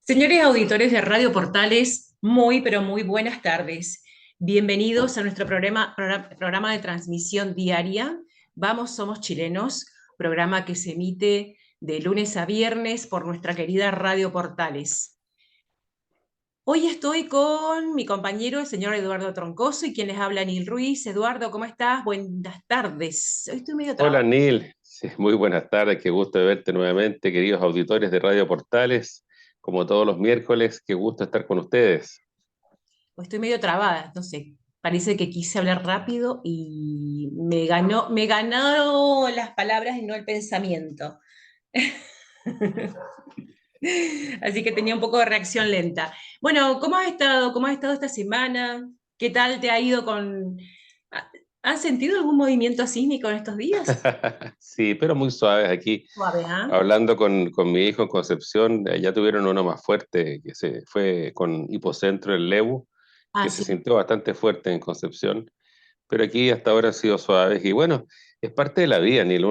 Señores auditores de Radio Portales, muy pero muy buenas tardes. Bienvenidos a nuestro programa de transmisión diaria. Vamos, somos chilenos, programa que se emite de lunes a viernes por nuestra querida Radio Portales. Hoy estoy con mi compañero, el señor Eduardo Troncoso, y quien les habla, Nil Ruiz. Eduardo, ¿cómo estás? Buenas tardes. Hoy estoy medio Hola trabada. Neil, sí, muy buenas tardes, qué gusto de verte nuevamente, queridos auditores de Radio Portales, como todos los miércoles, qué gusto estar con ustedes. Estoy medio trabada, no sé. Parece que quise hablar rápido y me ganó las palabras y no el pensamiento. Así que tenía un poco de reacción lenta. Bueno, ¿cómo has estado? ¿Cómo has estado esta semana? ¿Qué tal te ha ido con... ha- ¿Has sentido algún movimiento sísmico en estos días? Sí, pero muy suaves aquí, Suave, ¿ah? hablando con mi hijo en Concepción, ya tuvieron uno más fuerte, que se fue con hipocentro en Lebu, Ah, que se sí. sintió bastante fuerte en Concepción, pero aquí hasta ahora han sido suaves, y bueno, es parte de la vida, Neil,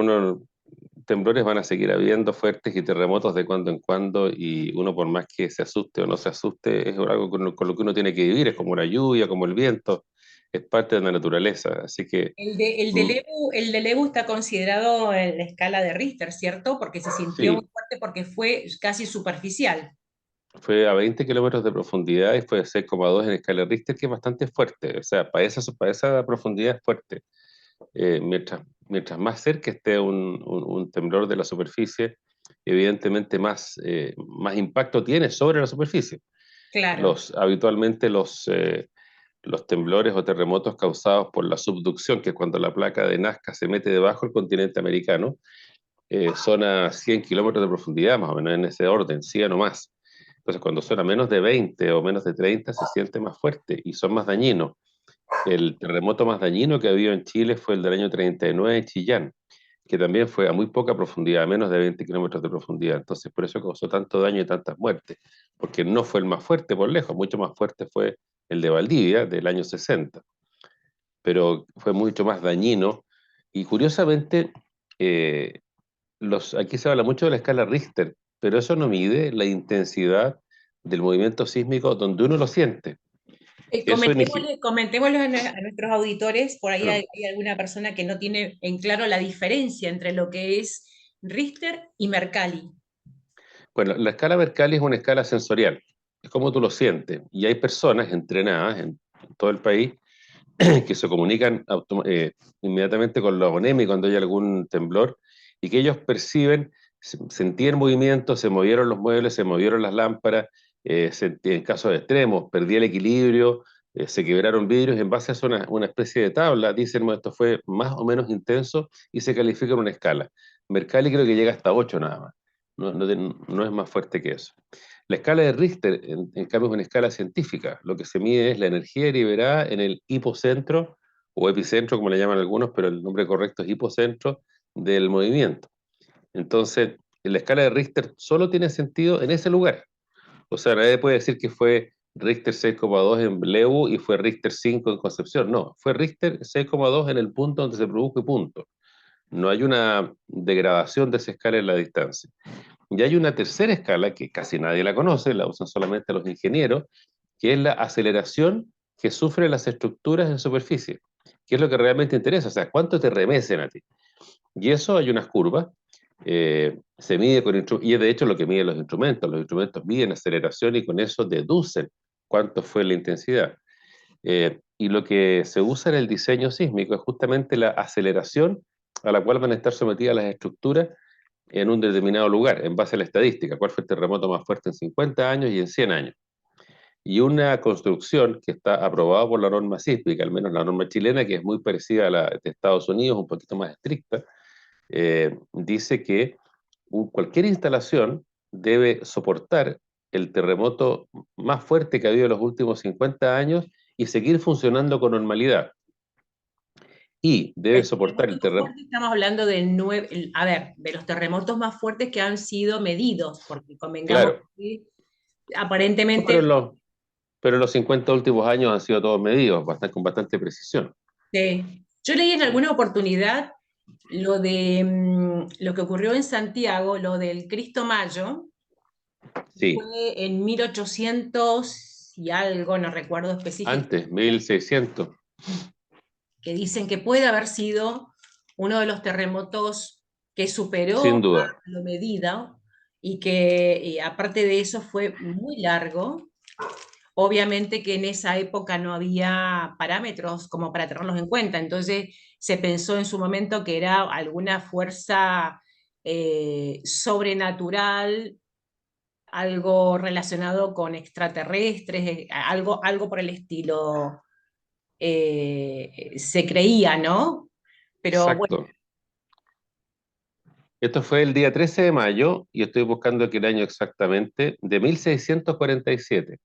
temblores van a seguir habiendo fuertes y terremotos de cuando en cuando, y uno por más que se asuste o no se asuste, es algo con lo que uno tiene que vivir, es como la lluvia, como el viento, es parte de la naturaleza, así que El de mm, Lebu está considerado en la escala de Richter, ¿cierto? Porque se sintió muy sí, fuerte porque fue casi superficial. fue a 20 kilómetros de profundidad y fue 6,2 en escala Richter, que es bastante fuerte, o sea, para esa profundidad es fuerte. Mientras más cerca esté un temblor de la superficie, evidentemente más impacto tiene sobre la superficie. Claro. Habitualmente los temblores o terremotos causados por la subducción, que es cuando la placa de Nazca se mete debajo del continente americano, son a 100 kilómetros de profundidad, más o menos en ese orden, 100 o más. Entonces, cuando son a menos de 20 o menos de 30, se siente más fuerte y son más dañinos. El terremoto más dañino que ha habido en Chile fue el del año 39 en Chillán, que también fue a muy poca profundidad, a menos de 20 kilómetros de profundidad. Entonces, por eso causó tanto daño y tantas muertes, porque no fue el más fuerte por lejos, mucho más fuerte fue el de Valdivia del año 60, pero fue mucho más dañino. Y curiosamente, eh, aquí se habla mucho de la escala Richter, pero eso no mide la intensidad del movimiento sísmico donde uno lo siente. Eso en, Comentémosle a nuestros auditores, por ahí hay alguna persona que no tiene en claro la diferencia entre lo que es Richter y Mercalli. Bueno, la escala Mercalli es una escala sensorial, es como tú lo sientes, y hay personas entrenadas en todo el país que se comunican inmediatamente con los ONEMI cuando hay algún temblor, y que ellos perciben, sentían movimiento, se movieron los muebles, se movieron las lámparas, en casos extremos, perdí el equilibrio, se quebraron vidrios, en base a eso una especie de tabla, dicen, bueno, esto fue más o menos intenso, y se califica en una escala. Mercalli creo que llega hasta 8 nada más, no es más fuerte que eso. La escala de Richter, en cambio, es una escala científica. Lo que se mide es la energía liberada en el hipocentro o epicentro, como le llaman algunos, pero el nombre correcto es hipocentro del movimiento. Entonces, la escala de Richter solo tiene sentido en ese lugar. O sea, nadie puede decir que fue Richter 6,2 en Lebu y fue Richter 5 en Concepción. No, fue Richter 6,2 en el punto donde se produjo y punto. No hay una degradación de esa escala en la distancia. Y hay una tercera escala que casi nadie la conoce, la usan solamente los ingenieros, que es la aceleración que sufren las estructuras en superficie, que es lo que realmente interesa, o sea, cuánto te remecen a ti. Y eso hay unas curvas, se mide y es de hecho lo que miden los instrumentos miden aceleración y con eso deducen cuánto fue la intensidad. Y lo que se usa en el diseño sísmico es justamente la aceleración a la cual van a estar sometidas las estructuras en un determinado lugar, en base a la estadística, cuál fue el terremoto más fuerte en 50 años y en 100 años. Y una construcción que está aprobada por la norma sísmica, al menos la norma chilena, que es muy parecida a la de Estados Unidos, un poquito más estricta, dice que cualquier instalación debe soportar el terremoto más fuerte que ha habido en los últimos 50 años y seguir funcionando con normalidad. Y debe El soportar terremoto el más terremoto. fuerte, estamos hablando del a ver, de los terremotos más fuertes que han sido medidos, porque convengamos Claro, que no, pero aparentemente, los 50 últimos años han sido todos medidos con bastante precisión. yo leí en alguna oportunidad lo de lo que ocurrió en Santiago, lo del Cristo Mayo, Sí, Fue en 1800 y algo, no recuerdo antes, específicamente, 1600, que dicen que puede haber sido uno de los terremotos que superó sin a duda. lo medido y que aparte de eso fue muy largo. Obviamente que en esa época no había parámetros como para tenerlos en cuenta, entonces se pensó en su momento que era alguna fuerza sobrenatural, algo relacionado con extraterrestres, algo por el estilo, se creía, ¿no? Pero bueno, Exacto. Esto fue el día 13 de mayo y estoy buscando aquí el año exactamente, de 1647.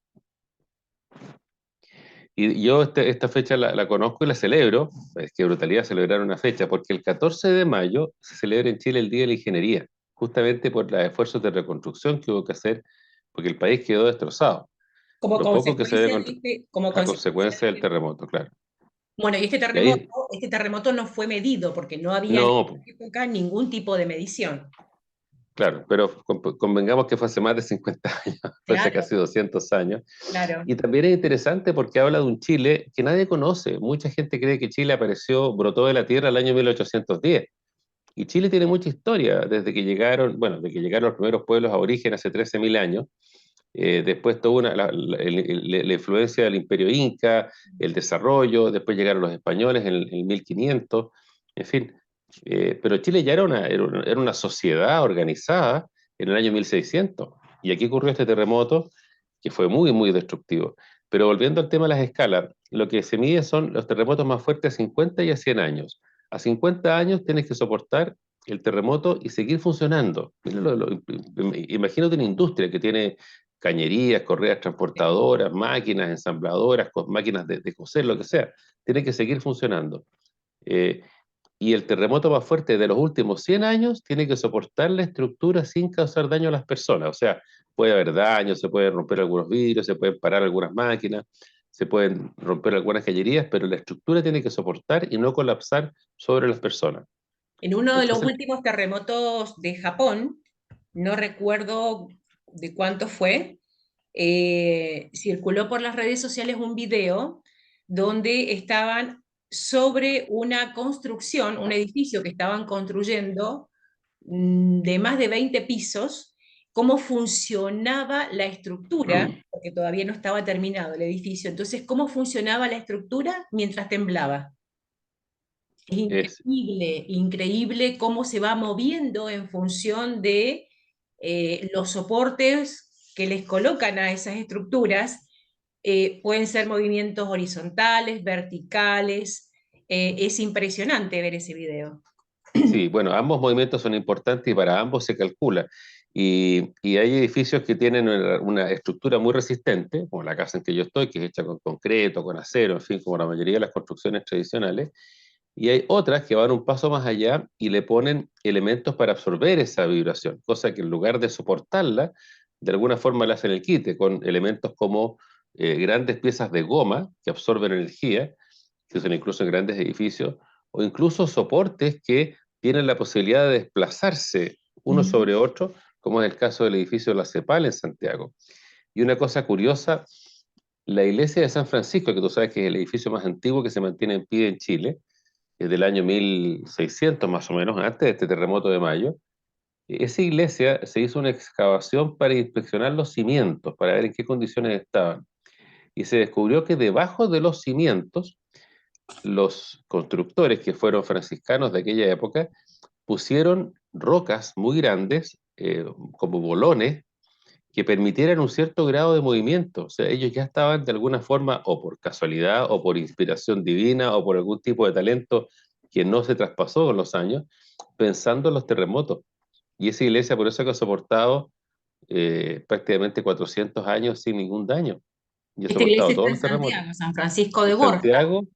Y yo esta fecha la conozco y la celebro. Es que brutalidad celebrar una fecha, porque el 14 de mayo se celebra en Chile el Día de la Ingeniería, justamente por los esfuerzos de reconstrucción que hubo que hacer, porque el país quedó destrozado. como Lo poco que se ve consecuencia de como a consecuencia consecuencia del terremoto, claro. bueno, y Y ahí, este terremoto no fue medido porque no había en no, esa época ningún tipo de medición. claro, pero convengamos que fue hace más de 50 años, fue hace Claro, casi 200 años. claro. Y también es interesante porque habla de un Chile que nadie conoce. Mucha gente cree que Chile apareció, brotó de la tierra el año 1810. Y Chile tiene mucha historia, desde que llegaron, bueno, de que llegaron los primeros pueblos aborígenes hace 13.000 años. Después tuvo la influencia del Imperio Inca, el desarrollo, después llegaron los españoles en el 1500, en fin. Pero Chile ya era una sociedad organizada en el año 1600. Y aquí ocurrió este terremoto que fue muy, muy destructivo. Pero volviendo al tema de las escalas, lo que se mide son los terremotos más fuertes a 50 y a 100 años. A 50 años tienes que soportar el terremoto y seguir funcionando. Mira imagínate una industria que tiene cañerías, correas transportadoras, máquinas ensambladoras, máquinas de coser, lo que sea. Tiene que seguir funcionando. Eh, y el terremoto más fuerte de los últimos 100 años tiene que soportar la estructura sin causar daño a las personas. O sea, puede haber daño, se pueden romper algunos vidrios, se pueden parar algunas máquinas, se pueden romper algunas cañerías, pero la estructura tiene que soportar y no colapsar sobre las personas. En uno de los Entonces, últimos terremotos de Japón, no recuerdo de cuánto fue, circuló por las redes sociales un video donde estaban sobre una construcción, un edificio que estaban construyendo de más de 20 pisos, cómo funcionaba la estructura, porque todavía no estaba terminado el edificio, entonces cómo funcionaba la estructura mientras temblaba. Es es, increíble, increíble cómo se va moviendo en función de los soportes que les colocan a esas estructuras. Pueden ser movimientos horizontales, verticales. Es impresionante ver ese video. sí, bueno, ambos movimientos son importantes y para ambos se calcula. Y hay edificios que tienen una estructura muy resistente, como la casa en que yo estoy, que es hecha con concreto, con acero, en fin, como la mayoría de las construcciones tradicionales. Y hay otras que van un paso más allá y le ponen elementos para absorber esa vibración, cosa que en lugar de soportarla, de alguna forma la hacen el quite, con elementos como grandes piezas de goma que absorben energía, que usan incluso en grandes edificios, o incluso soportes que tienen la posibilidad de desplazarse uno Ujú. sobre otro, como es el caso del edificio de la CEPAL en Santiago. Y una cosa curiosa, la iglesia de San Francisco, que tú sabes que es el edificio más antiguo que se mantiene en pie en Chile, es del año 1600 más o menos, antes de este terremoto de mayo, esa iglesia se hizo una excavación para inspeccionar los cimientos, para ver en qué condiciones estaban. Y se descubrió que debajo de los cimientos, los constructores, que fueron franciscanos de aquella época, pusieron rocas muy grandes, como bolones, que permitieran un cierto grado de movimiento. O sea, ellos ya estaban de alguna forma, o por casualidad, o por inspiración divina, o por algún tipo de talento que no se traspasó con los años, pensando en los terremotos. Y esa iglesia por eso que ha soportado prácticamente 400 años sin ningún daño. Y ha Esta iglesia soportado está todos en los terremotos. Santiago, San Francisco de En Borja. Santiago,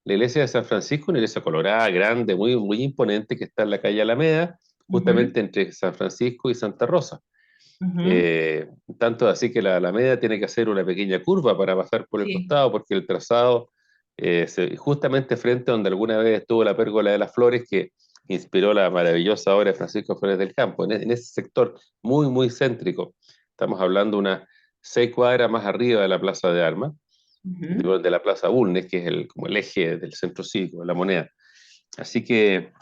la iglesia de San Francisco, una iglesia colorada, grande, muy, muy imponente, que está en la calle Alameda, Ujú, justamente entre San Francisco y Santa Rosa. ujú. Eh, Tanto así que la Alameda tiene que hacer una pequeña curva para pasar por el Sí. costado, porque el trazado, justamente frente a donde alguna vez estuvo la Pérgola de las Flores, que inspiró la maravillosa obra de Francisco Flores del Campo, en ese sector muy, muy céntrico. Estamos hablando unas 6 cuadras más arriba de la Plaza de Armas, de la Plaza Bulnes, que es como el eje del centro cívico, de La Moneda. Así que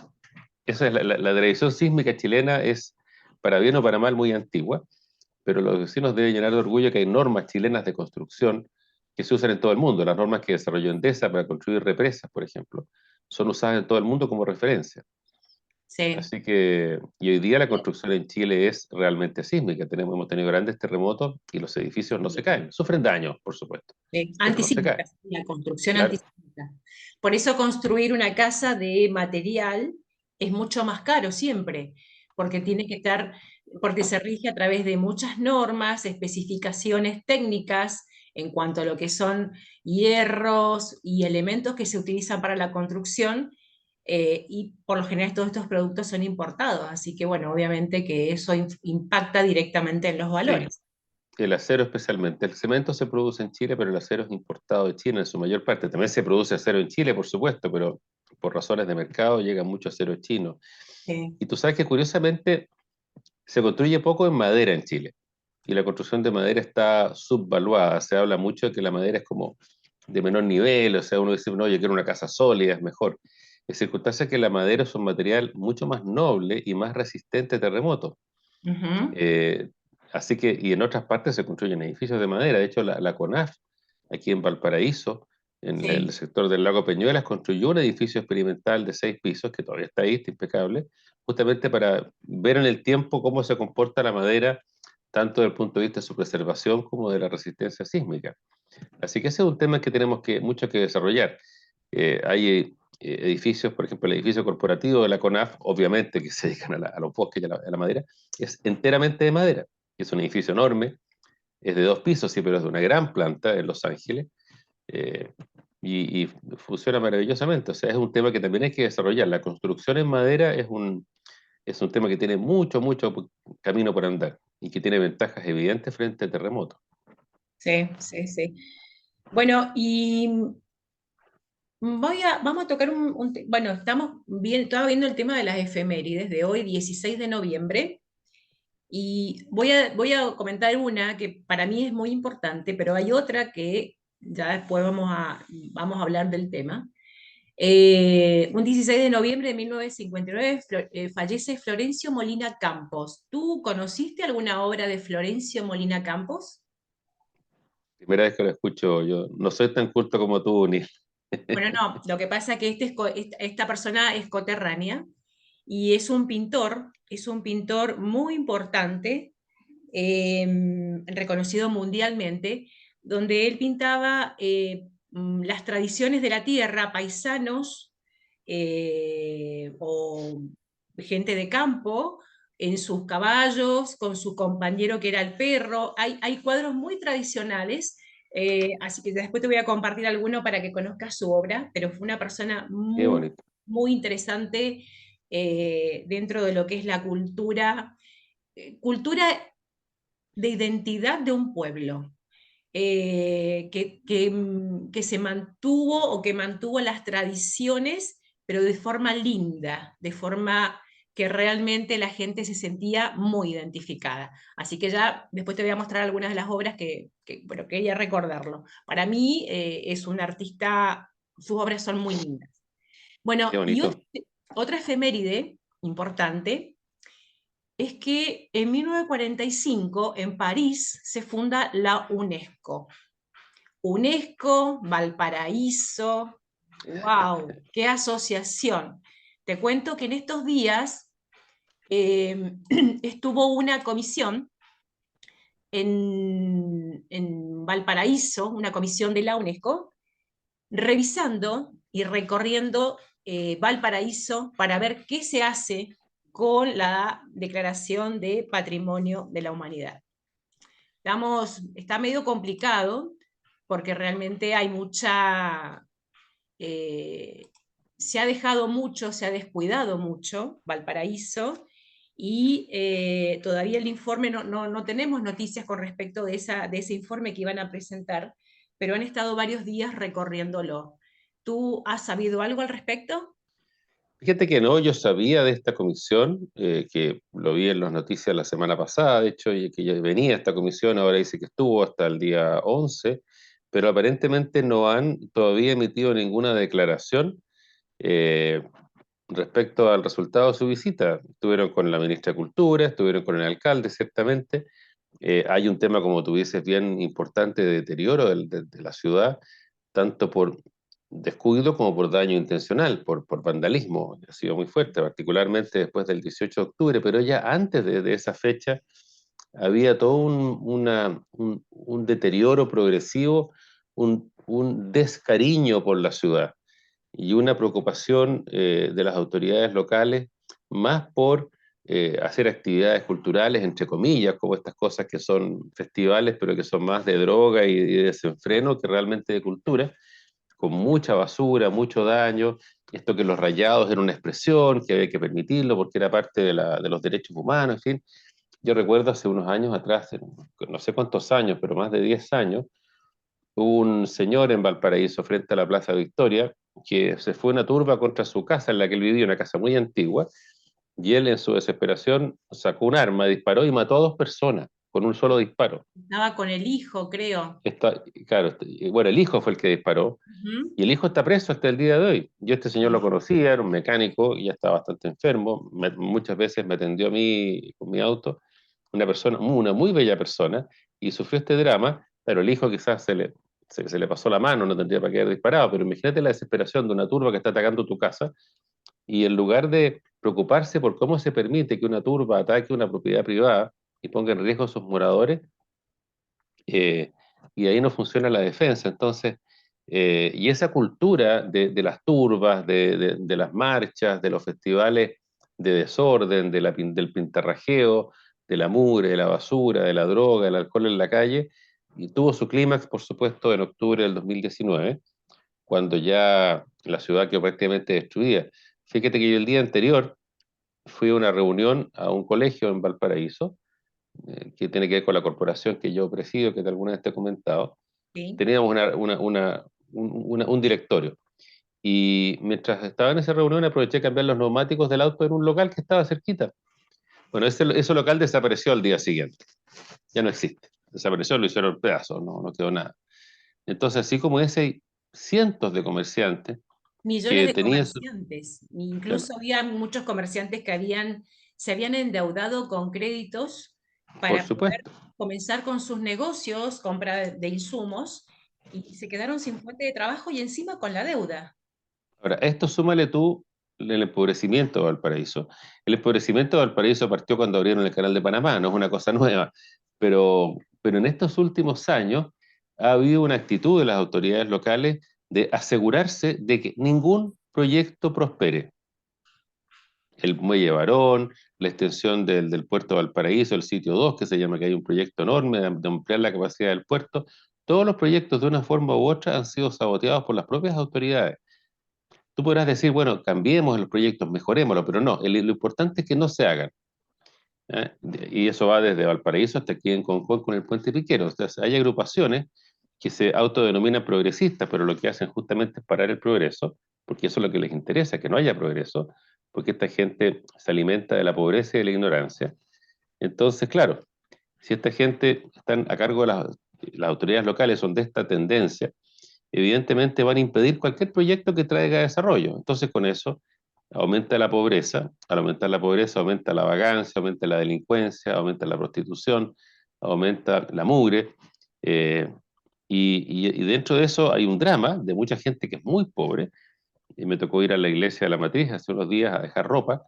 esa es la tradición sísmica chilena, es para bien o para mal muy antigua, pero los vecinos deben llenar de orgullo que hay normas chilenas de construcción que se usan en todo el mundo. Las normas que desarrolló Endesa para construir represas, por ejemplo, son usadas en todo el mundo como referencia. Sí. Así que, y hoy día la construcción en Chile es realmente sísmica. Hemos tenido grandes terremotos y los edificios no se caen. Sufren daños, por supuesto, pero no se caen. Antisísmica, la construcción Claro, antisísmica. Por eso construir una casa de material es mucho más caro siempre, porque tiene que estar, porque se rige a través de muchas normas, especificaciones técnicas en cuanto a lo que son hierros y elementos que se utilizan para la construcción, y por lo general todos estos productos son importados, así que bueno, obviamente que eso impacta directamente en los sí. valores. El acero especialmente. El cemento se produce en Chile, pero el acero es importado de China en su mayor parte. También se produce acero en Chile, por supuesto, pero por razones de mercado llega mucho acero chino. Sí. Y tú sabes que curiosamente se construye poco en madera en Chile. Y la construcción de madera está subvaluada. Se habla mucho de que la madera es como de menor nivel, o sea, uno dice, no, yo quiero una casa sólida, es mejor. En circunstancias que la madera es un material mucho más noble y más resistente a terremotos. Ujú. Eh, Así que, y en otras partes se construyen edificios de madera. De hecho, la CONAF, aquí en Valparaíso, en el Sí. sector del lago Peñuelas, construyó un edificio experimental de 6 pisos, que todavía está ahí, está impecable, justamente para ver en el tiempo cómo se comporta la madera, tanto desde el punto de vista de su preservación como de la resistencia sísmica. Así que ese es un tema que tenemos mucho que desarrollar. Hay edificios, por ejemplo, el edificio corporativo de la CONAF, obviamente que se dedican a los bosques y a la madera, es enteramente de madera. Es un edificio enorme, es de 2 pisos, sí, pero es de una gran planta en Los Ángeles, eh, y funciona maravillosamente. O sea, es un tema que también hay que desarrollar. La construcción en madera es un tema que tiene mucho, mucho camino por andar y que tiene ventajas evidentes frente al terremoto. Sí, sí, sí. Bueno, y vamos a tocar bueno, estaba viendo el tema de las efemérides de hoy, 16 de noviembre, y voy a comentar una que para mí es muy importante, pero hay otra que ya después vamos a hablar del tema. Un 16 de noviembre de 1959 fallece Florencio Molina Campos. ¿Tú conociste alguna obra de Florencio Molina Campos? Primera vez que lo escucho, yo no soy tan culto como tú, ni. Bueno, no, lo que pasa es que esta persona es coterránea y es un pintor muy importante, reconocido mundialmente, donde él pintaba las tradiciones de la tierra, paisanos, o gente de campo, en sus caballos, con su compañero que era el perro. Hay cuadros muy tradicionales, así que después te voy a compartir alguno para que conozcas su obra, pero fue una persona Qué muy, bonito. muy interesante, dentro de lo que es la cultura de identidad de un pueblo, que se mantuvo o que mantuvo las tradiciones, pero de forma linda, de forma que realmente la gente se sentía muy identificada. Así que ya después te voy a mostrar algunas de las obras bueno, quería recordarlo. Para mí, es un artista, sus obras son muy lindas. Qué Bueno, y bonito. otra efeméride importante es que en 1945 en París se funda la UNESCO. UNESCO, Valparaíso, wow, qué asociación. Te cuento que en estos días, estuvo una comisión en Valparaíso, una comisión de la UNESCO, revisando y recorriendo, Valparaíso para ver qué se hace con la Declaración de Patrimonio de la Humanidad. Está medio complicado porque realmente hay eh, se ha dejado mucho, se ha descuidado mucho Valparaíso, y todavía el informe, no tenemos noticias con respecto de ese informe que iban a presentar, pero han estado varios días recorriéndolo. ¿Tú has sabido algo al respecto? Fíjate que no, yo sabía de esta comisión, que lo vi en las noticias la semana pasada, de hecho, y que ya venía esta comisión, ahora dice que estuvo hasta el día 11, pero aparentemente no han todavía emitido ninguna declaración eh, respecto al resultado de su visita. Estuvieron con la ministra de Cultura, estuvieron con el alcalde, ciertamente. Hay un tema, como tú dices, bien importante de deterioro de la ciudad, tanto por descuido como por daño intencional, por vandalismo. Ha sido muy fuerte, particularmente después del 18 de octubre, pero ya antes de esa fecha había todo un deterioro progresivo, un descariño por la ciudad y una preocupación de las autoridades locales más por hacer actividades culturales, entre comillas, como estas cosas que son festivales, pero que son más de droga y de desenfreno que realmente de cultura, con mucha basura, mucho daño, esto que los rayados eran una expresión, que había que permitirlo porque era parte de los derechos humanos, en fin. Yo recuerdo hace unos años atrás, no sé cuántos años, pero más de 10 años, hubo un señor en Valparaíso, frente a la Plaza Victoria, que se fue una turba contra su casa en la que él vivía, una casa muy antigua, y él en su desesperación sacó un arma, disparó y mató a dos personas con un solo disparo. Estaba con el hijo, creo. Claro, bueno, el hijo fue el que disparó, Ujú. y el hijo está preso hasta el día de hoy. Yo este señor lo conocía, era un mecánico y ya estaba bastante enfermo. Muchas veces me atendió a mí con mi auto, una persona, una muy bella persona, y sufrió este drama, pero el hijo quizás se le pasó la mano, no tendría para qué haber disparado, pero imagínate la desesperación de una turba que está atacando tu casa, y en lugar de preocuparse por cómo se permite que una turba ataque una propiedad privada y ponga en riesgo a sus moradores, eh, y ahí no funciona la defensa. Entonces, y esa cultura de las turbas, de las marchas, de los festivales de desorden, del pintarrajeo, de la mugre, de la basura, de la droga, del alcohol en la calle, y tuvo su clímax, por supuesto, en octubre del 2019, cuando ya la ciudad quedó prácticamente destruida. Fíjate que yo el día anterior fui a una reunión a un colegio en Valparaíso, que tiene que ver con la corporación que yo presido, que alguna vez te he comentado. Sí. Teníamos un directorio. Y mientras estaba en esa reunión aproveché de cambiar los neumáticos del auto en un local que estaba cerquita. Bueno, ese local desapareció al día siguiente. Ya no existe. Desapareció, lo hicieron pedazos, no quedó nada. Entonces, así como ese, hay cientos de comerciantes Millones que de tenían, comerciantes. claro, Incluso había muchos comerciantes que se habían endeudado con créditos por para poder supuesto. comenzar con sus negocios, compra de insumos, y se quedaron sin fuente de trabajo y encima con la deuda. Ahora, esto súmale tú el empobrecimiento de Valparaíso. El empobrecimiento de Valparaíso partió cuando abrieron el canal de Panamá, no es una cosa nueva, pero en estos últimos años ha habido una actitud de las autoridades locales de asegurarse de que ningún proyecto prospere. El Muelle Barón, la extensión del puerto de Valparaíso, el sitio 2, que se llama, que hay un proyecto enorme de ampliar la capacidad del puerto. Todos los proyectos de una forma u otra han sido saboteados por las propias autoridades. Tú podrás decir, bueno, cambiemos los proyectos, mejorémoslo, pero no, lo importante es que no se hagan. ¿Eh? Y eso va desde Valparaíso hasta aquí en Concón con el Puente Piquero. Entonces, hay agrupaciones que se autodenominan progresistas, pero lo que hacen justamente es parar el progreso, porque eso es lo que les interesa, que no haya progreso, porque esta gente se alimenta de la pobreza y de la ignorancia. Entonces, claro, si esta gente están a cargo de las autoridades locales, son de esta tendencia, evidentemente van a impedir cualquier proyecto que traiga desarrollo. Entonces, con eso aumenta la pobreza, al aumentar la pobreza aumenta la vagancia, aumenta la delincuencia, aumenta la prostitución, aumenta la mugre, eh, y dentro de eso hay un drama de mucha gente que es muy pobre, y me tocó ir a la iglesia de la Matriz hace unos días a dejar ropa,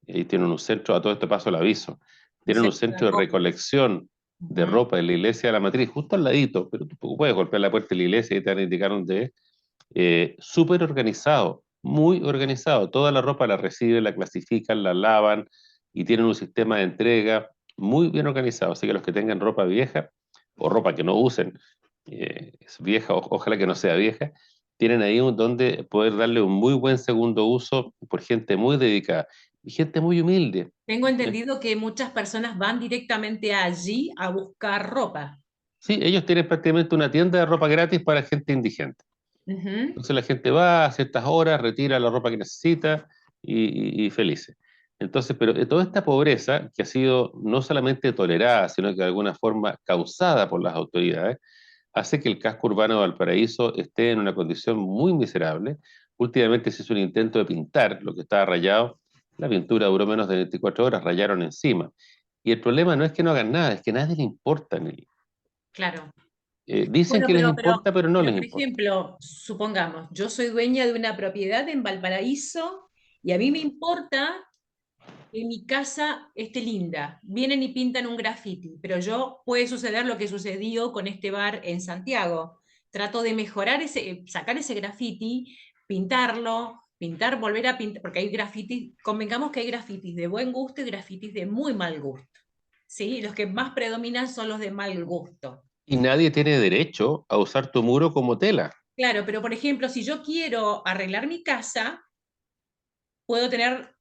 y tienen un centro, a todo este paso le aviso, Un tienen un centro de centro de acopio. recolección de Ujú. ropa en la iglesia de la Matriz, justo al ladito, pero tú puedes golpear la puerta de la iglesia y te van a indicar dónde es. Súper organizado, muy organizado. Toda la ropa la reciben, la clasifican, la lavan y tienen un sistema de entrega muy bien organizado. Así que los que tengan ropa vieja o ropa que no usen, es vieja, ojalá que no sea vieja, tienen ahí donde poder darle un muy buen segundo uso por gente muy dedicada y gente muy humilde. Tengo ¿Eh? entendido que muchas personas van directamente allí a buscar ropa. Sí, ellos tienen prácticamente una tienda de ropa gratis para gente indigente. Ujú. Entonces la gente va a ciertas horas, retira la ropa que necesita, y felices. Entonces, pero toda esta pobreza que ha sido no solamente tolerada, sino que de alguna forma causada por las autoridades, hace que el casco urbano de Valparaíso esté en una condición muy miserable. Últimamente se hizo un intento de pintar lo que estaba rayado. La pintura duró menos de 24 horas, rayaron encima. Y el problema no es que no hagan nada, es que a nadie le importa. Claro. Dicen Bueno, que les importa, pero no les por importa. ejemplo, supongamos, yo soy dueña de una propiedad en Valparaíso y a mí me importa que mi casa esté linda. Vienen y pintan un graffiti, pero yo puede suceder lo que sucedió con este bar en Santiago. Trato de mejorar sacar ese graffiti, pintarlo, pintar, volver a pintar, porque hay grafitis, convengamos que hay grafitis de buen gusto y grafitis de muy mal gusto. ¿Sí? Los que más predominan son los de mal gusto. Y nadie tiene derecho a usar tu muro como tela. Claro, pero por ejemplo, si yo quiero arreglar mi casa, puedo tener,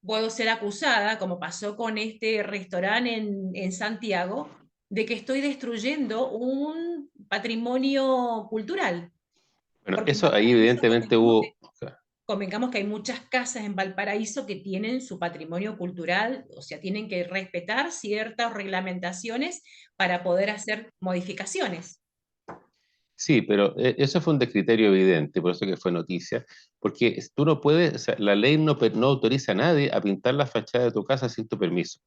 puedo ser acusada, como pasó con este restaurante en Santiago, de que estoy destruyendo un patrimonio cultural. Bueno, Porque en eso ahí Valparaíso, evidentemente hubo, o sea, convengamos que hay muchas casas en Valparaíso que tienen su patrimonio cultural, o sea, tienen que respetar ciertas reglamentaciones para poder hacer modificaciones. sí, pero eso fue un descriterio evidente, por eso que fue noticia, porque tú no puedes, o sea, la ley no autoriza a nadie a pintar la fachada de tu casa sin tu permiso.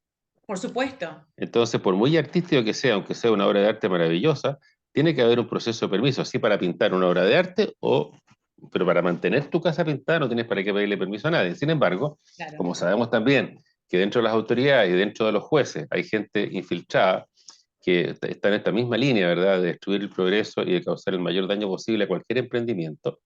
Por supuesto. Entonces, por muy artístico que sea, aunque sea una obra de arte maravillosa, tiene que haber un proceso de permiso, así para pintar una obra de arte, pero para mantener tu casa pintada no tienes para qué pedirle permiso a nadie. Sin embargo, Claro. como sabemos también que dentro de las autoridades y dentro de los jueces hay gente infiltrada que está en esta misma línea, ¿verdad?, de destruir el progreso y de causar el mayor daño posible a cualquier emprendimiento.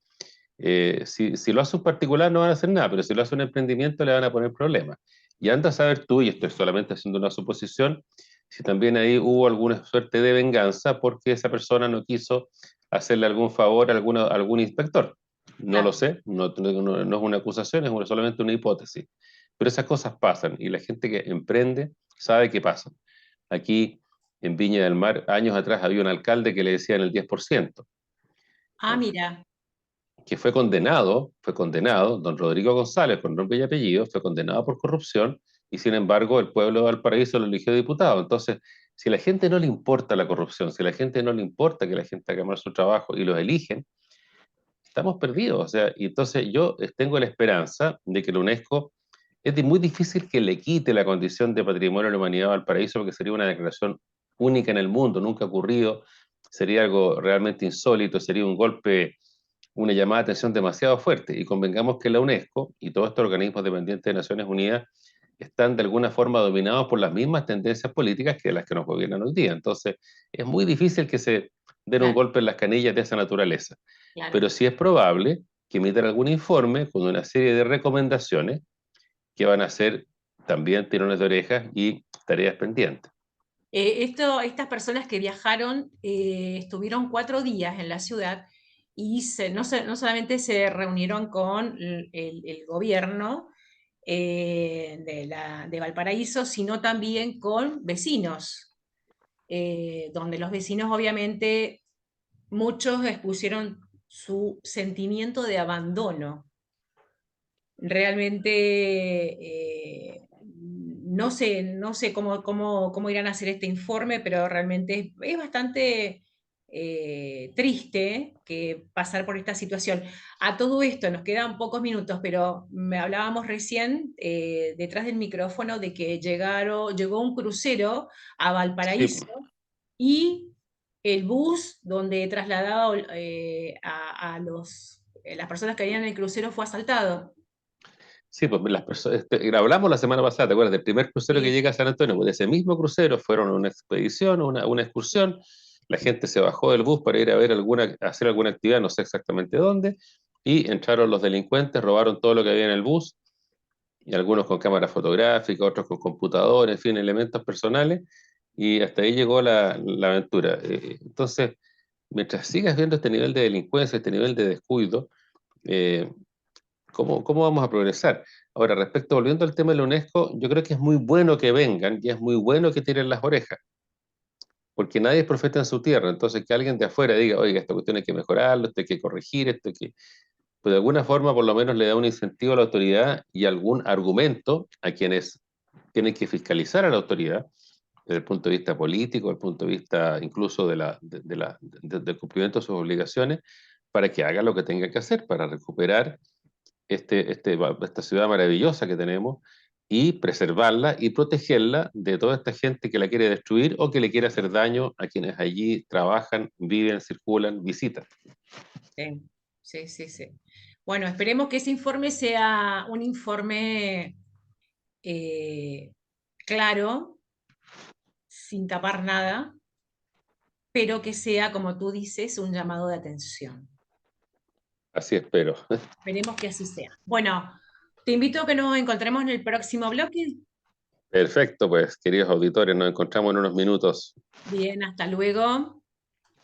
Si lo hace un particular no van a hacer nada, pero si lo hace un emprendimiento le van a poner problemas. Y anda a saber tú, y estoy solamente haciendo una suposición, si también ahí hubo alguna suerte de venganza porque esa persona no quiso hacerle algún favor a algún inspector. No lo Claro. sé, no es una acusación, es solamente una hipótesis. Pero esas cosas pasan y la gente que emprende sabe que pasan. Aquí en Viña del Mar, años atrás había un alcalde que le decían el 10%, Ah, mira. que fue condenado, don Rodrigo González, con nombre y apellido, fue condenado por corrupción y sin embargo el pueblo de Valparaíso lo eligió diputado. Entonces, si a la gente no le importa la corrupción, si a la gente no le importa que la gente haga mal su trabajo y los eligen, estamos perdidos. O sea, y entonces yo tengo la esperanza de que la UNESCO muy difícil que le quite la condición de patrimonio de la humanidad a Valparaíso porque sería una declaración única en el mundo, nunca ha ocurrido, sería algo realmente insólito, sería un golpe, una llamada de atención demasiado fuerte. Y convengamos que la UNESCO y todos estos organismos dependientes de Naciones Unidas están de alguna forma dominados por las mismas tendencias políticas que las que nos gobiernan hoy día. Entonces, es muy difícil que se den un Claro, golpe en las canillas de esa naturaleza. claro. Pero sí es probable que emitan algún informe con una serie de recomendaciones que van a ser también tirones de orejas y tareas pendientes. Estas personas que viajaron estuvieron 4 días en la ciudad y no solamente se reunieron con el gobierno de Valparaíso, sino también con vecinos, donde los vecinos obviamente muchos expusieron su sentimiento de abandono. Realmente no sé cómo irán a hacer este informe, pero realmente es bastante triste que pasar por esta situación. A todo esto nos quedan pocos minutos, pero me hablábamos recién detrás del micrófono de que llegó un crucero a Sí, Valparaíso y el bus donde trasladaba las personas que venían en el crucero fue asaltado. sí, pues las personas, hablamos la semana pasada, ¿te acuerdas? Del primer crucero que Sí, llega a San Antonio, pues de ese mismo crucero fueron a una expedición, una excursión, la gente se bajó del bus para ir a ver hacer alguna actividad, no sé exactamente dónde, y entraron los delincuentes, robaron todo lo que había en el bus, y algunos con cámara fotográfica, otros con computador, en fin, elementos personales, y hasta ahí llegó la aventura. Entonces, mientras sigas viendo este nivel de delincuencia, este nivel de descuido, eh, ¿cómo vamos a progresar? Ahora, volviendo al tema de la UNESCO, yo creo que es muy bueno que vengan y es muy bueno que tiren las orejas, porque nadie es profeta en su tierra, entonces que alguien de afuera diga, oiga, esta cuestión hay que mejorarlo, esto hay que corregir, esto hay que... pues de alguna forma por lo menos le da un incentivo a la autoridad y algún argumento a quienes tienen que fiscalizar a la autoridad, desde el punto de vista político, desde el punto de vista incluso del cumplimiento de sus obligaciones, para que haga lo que tenga que hacer para recuperar esta ciudad maravillosa que tenemos y preservarla y protegerla de toda esta gente que la quiere destruir o que le quiere hacer daño a quienes allí trabajan, viven, circulan, visitan. Sí, sí, sí, sí. Bueno, esperemos que ese informe sea un informe eh, claro, sin tapar nada, pero que sea, como tú dices, un llamado de atención. Así espero. Esperemos que así sea. Bueno, te invito a que nos encontremos en el próximo bloque. Perfecto, pues queridos auditores, nos encontramos en unos minutos. Bien, hasta luego.